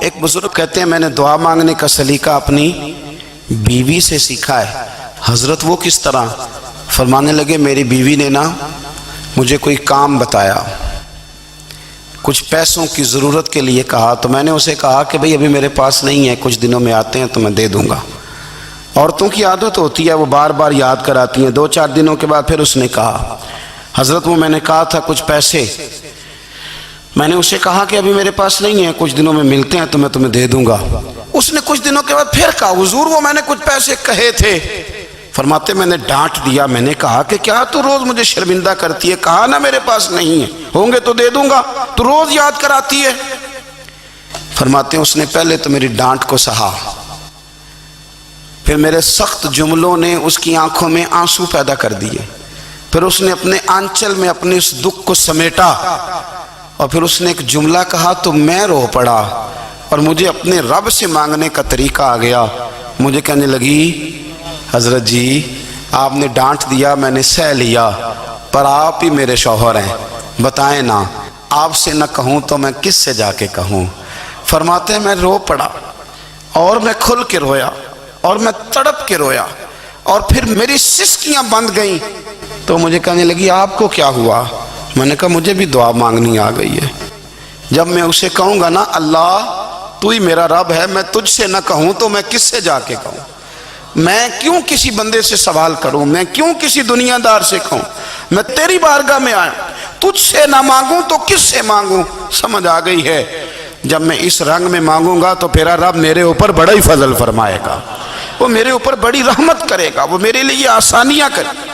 ایک بزرگ کہتے ہیں میں نے دعا مانگنے کا سلیقہ اپنی بیوی سے سیکھا ہے۔ حضرت وہ کس طرح؟ فرمانے لگے میری بیوی نے نا مجھے کوئی کام بتایا، کچھ پیسوں کی ضرورت کے لیے کہا، تو میں نے اسے کہا کہ بھئی ابھی میرے پاس نہیں ہے، کچھ دنوں میں آتے ہیں تو میں دے دوں گا۔ عورتوں کی عادت ہوتی ہے وہ بار بار یاد کراتی ہیں، 2-4 دنوں کے بعد پھر اس نے کہا حضرت وہ میں نے کہا تھا کچھ پیسے، میں نے اسے کہا کہ ابھی میرے پاس نہیں ہے، کچھ دنوں میں ملتے ہیں تو میں تمہیں دے دوں گا۔ اس نے کچھ دنوں کے بعد پھر کہا حضور وہ میں نے کچھ پیسے کہے تھے۔ فرماتے میں نے ڈانٹ دیا، میں نے کہا کہ کیا تو روز مجھے شرمندہ کرتی ہے، کہا نا میرے پاس نہیں ہے، ہوں گے تو دے دوں گا، تو روز یاد کراتی ہے۔ فرماتے ہیں اس نے پہلے تو میری ڈانٹ کو سہا، پھر میرے سخت جملوں نے اس کی آنکھوں میں آنسو پیدا کر دیے، پھر اس نے اپنے آنچل میں اپنے اس دکھ کو سمیٹا، اور پھر اس نے ایک جملہ کہا تو میں رو پڑا، اور مجھے اپنے رب سے مانگنے کا طریقہ آ گیا۔ مجھے کہنے لگی حضرت جی آپ نے ڈانٹ دیا، میں نے سہ لیا، پر آپ ہی میرے شوہر ہیں، بتائیں نا آپ سے نہ کہوں تو میں کس سے جا کے کہوں۔ فرماتے ہیں میں رو پڑا، اور میں کھل کے رویا، اور میں تڑپ کے رویا، اور پھر میری سسکیاں بند گئیں۔ تو مجھے کہنے لگی آپ کو کیا ہوا؟ میں نے کہا مجھے بھی دعا مانگنی آ گئی ہے۔ جب میں اسے کہوں گا نا اللہ تو ہی میرا رب ہے، میں تجھ سے نہ کہوں تو میں کس سے جا کے کہوں؟ میں کیوں کسی بندے سے سوال کروں؟ میں کیوں کسی دنیا دار سے کہوں؟ میں تیری بارگاہ میں آیا، تجھ سے نہ مانگوں تو کس سے مانگوں؟ سمجھ آ گئی ہے جب میں اس رنگ میں مانگوں گا تو پھر رب میرے اوپر بڑا ہی فضل فرمائے گا، وہ میرے اوپر بڑی رحمت کرے گا، وہ میرے لیے آسانیاں کرے گا۔